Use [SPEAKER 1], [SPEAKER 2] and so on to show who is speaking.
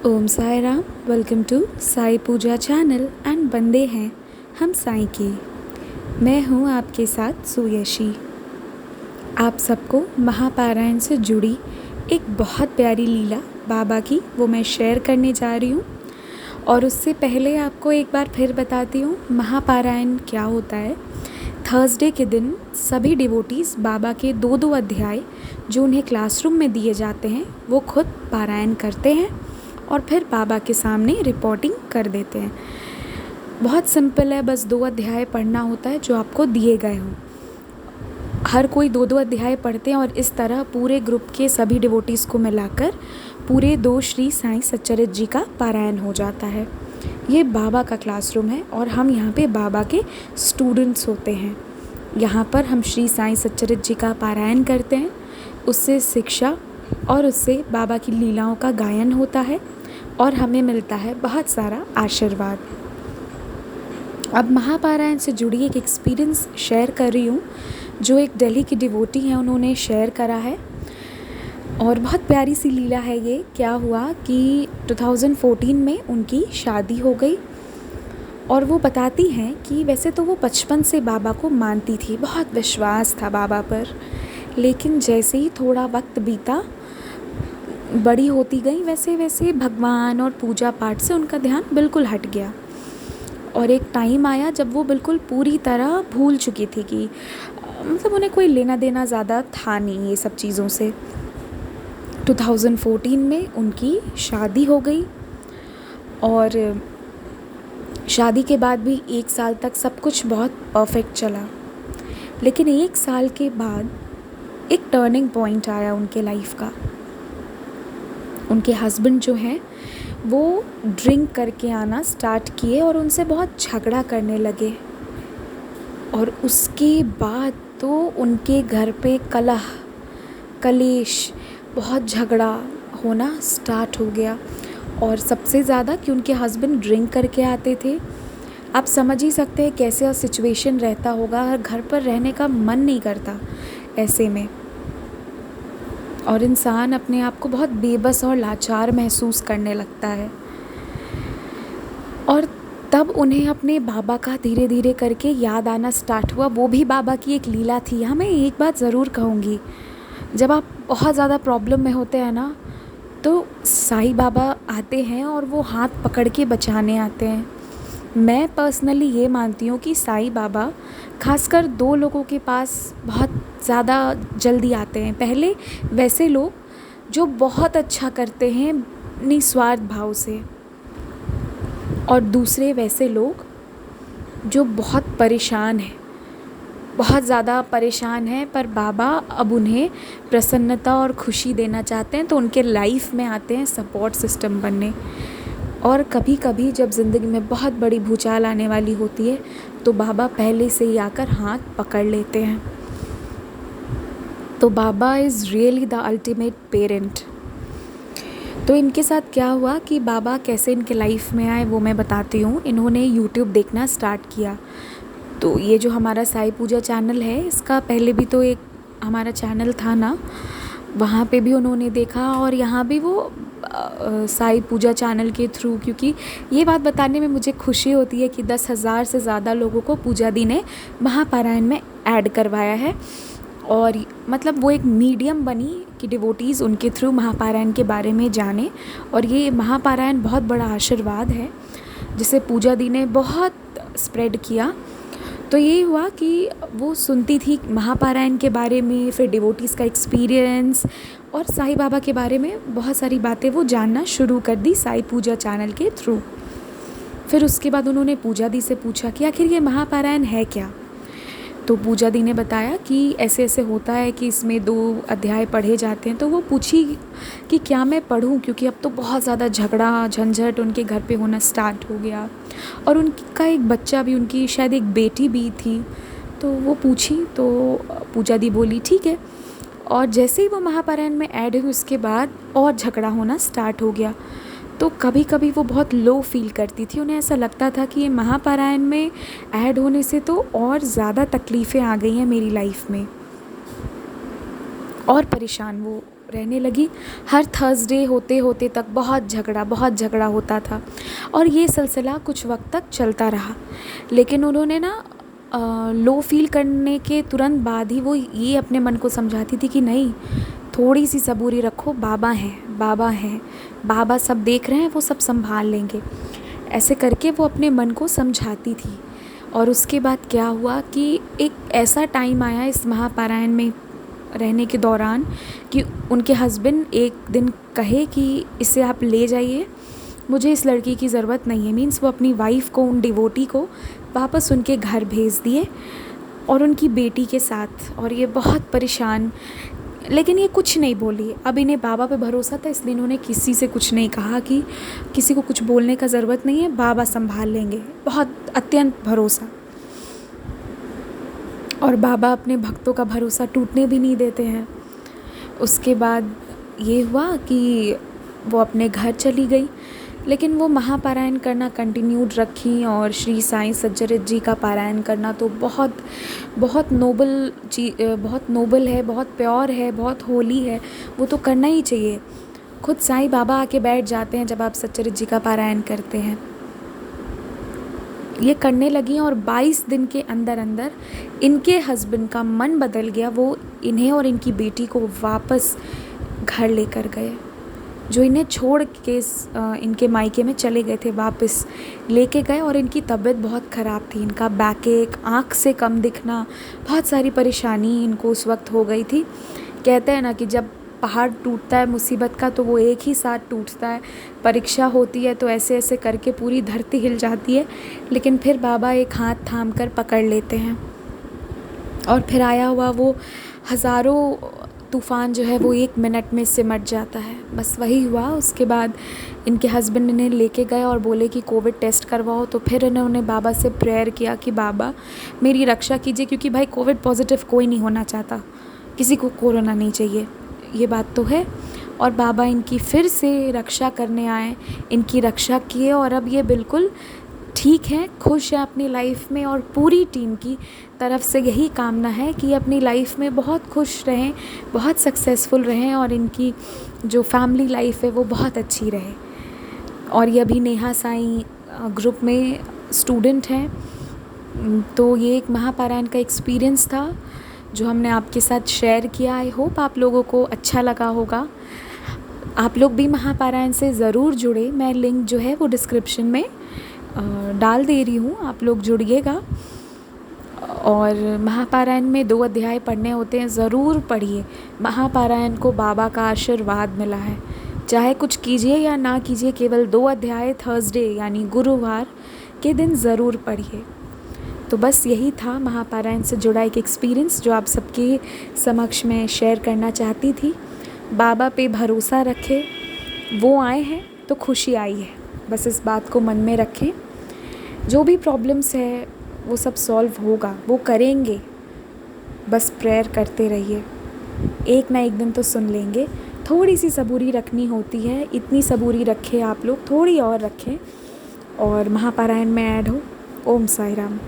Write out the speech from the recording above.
[SPEAKER 1] Om Sai Ram. Welcome to Sai Puja channel and बंदे हैं हम साई के। मैं हूँ आपके साथ सुयशी। आप सबको महापारायण से जुड़ी एक बहुत प्यारी लीला बाबा की वो मैं शेयर करने जा रही हूँ। और उससे पहले आपको एक बार फिर बताती हूँ महापारायण क्या होता है। थर्सडे के दिन सभी डिवोटीज़ बाबा के 2-2 अध्याय जो उन्हें क्लासरूम में दिए जाते हैं वो खुद पारायण करते हैं और फिर बाबा के सामने रिपोर्टिंग कर देते हैं। बहुत सिंपल है, बस 2 अध्याय पढ़ना होता है जो आपको दिए गए हों। हर कोई 2-2 अध्याय पढ़ते हैं और इस तरह पूरे ग्रुप के सभी डिवोटीज़ को मिलाकर पूरे 2 श्री साईं सच्चरित्र जी का पारायण हो जाता है। ये बाबा का क्लासरूम है और हम यहाँ पे बाबा के स्टूडेंट्स होते हैं। यहाँ पर हम श्री साईं सच्चरित्र जी का पारायण करते हैं, उससे शिक्षा और उससे बाबा की लीलाओं का गायन होता है और हमें मिलता है बहुत सारा आशीर्वाद। अब महापारायण से जुड़ी एक एक्सपीरियंस शेयर कर रही हूँ जो एक दिल्ली की डिवोटी हैं, उन्होंने शेयर करा है और बहुत प्यारी सी लीला है ये। क्या हुआ कि 2014 में उनकी शादी हो गई और वो बताती हैं कि वैसे तो वो बचपन से बाबा को मानती थी, बहुत विश्वास था बाबा पर, लेकिन जैसे ही थोड़ा वक्त बीता, बड़ी होती गई, वैसे वैसे भगवान और पूजा पाठ से उनका ध्यान बिल्कुल हट गया। और एक टाइम आया जब वो बिल्कुल पूरी तरह भूल चुकी थी कि मतलब उन्हें कोई लेना देना ज़्यादा था नहीं ये सब चीज़ों से। 2014 में उनकी शादी हो गई और शादी के बाद भी 1 साल तक सब कुछ बहुत परफेक्ट चला। लेकिन 1 साल के बाद एक टर्निंग पॉइंट आया उनके लाइफ का। उनके हस्बैंड जो हैं वो ड्रिंक करके आना स्टार्ट किए और उनसे बहुत झगड़ा करने लगे और उसके बाद तो उनके घर पे कलह कलेश, बहुत झगड़ा होना स्टार्ट हो गया। और सबसे ज़्यादा कि उनके हस्बैंड ड्रिंक करके आते थे। आप समझ ही सकते हैं कैसे सिचुएशन रहता होगा, हर घर पर रहने का मन नहीं करता ऐसे में, और इंसान अपने आप को बहुत बेबस और लाचार महसूस करने लगता है। और तब उन्हें अपने बाबा का धीरे धीरे करके याद आना स्टार्ट हुआ। वो भी बाबा की एक लीला थी। हाँ, मैं एक बात ज़रूर कहूँगी, जब आप बहुत ज़्यादा प्रॉब्लम में होते हैं ना, तो साईं बाबा आते हैं और वो हाथ पकड़ के बचाने आते हैं। मैं पर्सनली ये मानती हूँ कि साईं बाबा खासकर 2 लोगों के पास बहुत ज़्यादा जल्दी आते हैं। पहले वैसे लोग जो बहुत अच्छा करते हैं निस्वार्थ भाव से, और दूसरे वैसे लोग जो बहुत परेशान हैं, बहुत ज़्यादा परेशान हैं, पर बाबा अब उन्हें प्रसन्नता और खुशी देना चाहते हैं तो उनके लाइफ में आते हैं सपोर्ट सिस्टम बनने। और कभी कभी जब ज़िंदगी में बहुत बड़ी भूचाल आने वाली होती है तो बाबा पहले से ही आकर हाथ पकड़ लेते हैं। तो baba is really the ultimate parent. तो इनके साथ क्या हुआ कि बाबा कैसे इनके लाइफ में आए वो मैं बताती हूँ। इन्होंने यूट्यूब देखना स्टार्ट किया। तो ये जो हमारा साई पूजा चैनल है, इसका पहले भी तो एक हमारा चैनल था ना, वहाँ पे भी उन्होंने देखा और यहाँ भी वो साई पूजा चैनल के थ्रू, क्योंकि ये बात बताने में मुझे खुशी होती है कि 10,000 से ज़्यादा लोगों को पूजा दी ने महापारायण में ऐड करवाया है। और मतलब वो एक मीडियम बनी कि डिवोटीज़ उनके थ्रू महापारायण के बारे में जाने। और ये महापारायण बहुत बड़ा आशीर्वाद है जिसे पूजा दी ने बहुत स्प्रेड किया। तो ये हुआ कि वो सुनती थी महापारायण के बारे में, फिर डिवोटीज़ का एक्सपीरियंस और साईं बाबा के बारे में बहुत सारी बातें वो जानना शुरू कर दी साई पूजा चैनल के थ्रू। फिर उसके बाद उन्होंने पूजा दी से पूछा कि आखिर ये महापारायण है क्या। तो पूजा दी ने बताया कि ऐसे ऐसे होता है कि इसमें 2 अध्याय पढ़े जाते हैं। तो वो पूछी कि क्या मैं पढ़ूं, क्योंकि अब तो बहुत ज़्यादा झगड़ा झंझट उनके घर पे होना स्टार्ट हो गया और उनका एक बच्चा भी, उनकी शायद एक बेटी भी थी। तो वो पूछी तो पूजा दी बोली ठीक है। और जैसे ही वो महापारायण में ऐड हुई उसके बाद और झगड़ा होना स्टार्ट हो गया। तो कभी कभी वो बहुत लो फील करती थी, उन्हें ऐसा लगता था कि ये महापारायण में ऐड होने से तो और ज़्यादा तकलीफ़ें आ गई हैं मेरी लाइफ में, और परेशान वो रहने लगी। हर थर्सडे होते होते तक बहुत झगड़ा होता था और ये सिलसिला कुछ वक्त तक चलता रहा। लेकिन उन्होंने ना लो फील करने के तुरंत बाद ही वो ये अपने मन को समझाती थी कि नहीं, थोड़ी सी सबूरी रखो, बाबा सब देख रहे हैं, वो सब संभाल लेंगे। ऐसे करके वो अपने मन को समझाती थी। और उसके बाद क्या हुआ कि एक ऐसा टाइम आया इस महापारायण में रहने के दौरान कि उनके हस्बैंड एक दिन कहे कि इसे आप ले जाइए, मुझे इस लड़की की ज़रूरत नहीं है। मीन्स वो अपनी वाइफ़ को, उन डिवोटी को वापस उनके घर भेज दिए और उनकी बेटी के साथ। और ये बहुत परेशान, लेकिन ये कुछ नहीं बोली। अब इन्हें बाबा पे भरोसा था, इसलिए इन्होंने किसी से कुछ नहीं कहा कि किसी को कुछ बोलने का ज़रूरत नहीं है, बाबा संभाल लेंगे। बहुत अत्यंत भरोसा। और बाबा अपने भक्तों का भरोसा टूटने भी नहीं देते हैं। उसके बाद ये हुआ कि वो अपने घर चली गई, लेकिन वो महापारायण करना कंटिन्यूड रखी। और श्री साईं सच्चरित्र जी का पारायण करना तो बहुत नोबल है, बहुत प्योर है, बहुत होली है, वो तो करना ही चाहिए। खुद साईं बाबा आके बैठ जाते हैं जब आप सच्चरित्र जी का पारायण करते हैं। ये करने लगी और 22 दिन के अंदर अंदर इनके हस्बैंड का मन बदल गया। वो इन्हें और इनकी बेटी को वापस घर लेकर गए। जो इन्हें छोड़ के इनके मायके में चले गए थे, वापस लेके गए। और इनकी तबीयत बहुत ख़राब थी, इनका बैकएक, आँख से कम दिखना, बहुत सारी परेशानी इनको उस वक्त हो गई थी। कहते हैं ना कि जब पहाड़ टूटता है मुसीबत का तो वो एक ही साथ टूटता है। परीक्षा होती है तो ऐसे ऐसे करके पूरी धरती हिल जाती है, लेकिन फिर बाबा एक हाथ थाम कर पकड़ लेते हैं। और फिर आया हुआ वो हज़ारों तूफ़ान जो है वो 1 मिनट में सिमट जाता है। बस वही हुआ। उसके बाद इनके हस्बैंड इन्हें लेके गए और बोले कि कोविड टेस्ट करवाओ। तो फिर इन्होंने बाबा से प्रेयर किया कि बाबा मेरी रक्षा कीजिए, क्योंकि भाई कोविड पॉजिटिव कोई नहीं होना चाहता, किसी को कोरोना नहीं चाहिए, ये बात तो है। और बाबा इनकी फिर से रक्षा करने आए, इनकी रक्षा किए और अब ये बिल्कुल ठीक है, खुश है अपनी लाइफ में। और पूरी टीम की तरफ से यही कामना है कि अपनी लाइफ में बहुत खुश रहें, बहुत सक्सेसफुल रहें और इनकी जो फैमिली लाइफ है वो बहुत अच्छी रहे। और ये अभी नेहा साईं ग्रुप में स्टूडेंट हैं। तो ये एक महापारायण का एक्सपीरियंस था जो हमने आपके साथ शेयर किया। आई होप आप लोगों को अच्छा लगा होगा। आप लोग भी महापारायण से ज़रूर जुड़े। मैं लिंक जो है वो डिस्क्रिप्शन में डाल दे रही हूँ, आप लोग जुड़िएगा। और महापारायण में 2 अध्याय पढ़ने होते हैं, ज़रूर पढ़िए। महापारायण को बाबा का आशीर्वाद मिला है, चाहे कुछ कीजिए या ना कीजिए, केवल 2 अध्याय थर्सडे यानी गुरुवार के दिन ज़रूर पढ़िए। तो बस यही था महापारायण से जुड़ा एक एक्सपीरियंस जो आप सबके समक्ष में शेयर करना चाहती थी। बाबा पे भरोसा रखें, वो आए हैं तो खुशी आई है, बस इस बात को मन में रखें। जो भी प्रॉब्लम्स है वो सब सॉल्व होगा, वो करेंगे, बस प्रेयर करते रहिए, एक ना एक दिन तो सुन लेंगे। थोड़ी सी सबूरी रखनी होती है, इतनी सबूरी रखें आप लोग, थोड़ी और रखें और महापारायण में ऐड हो। ओम साई राम।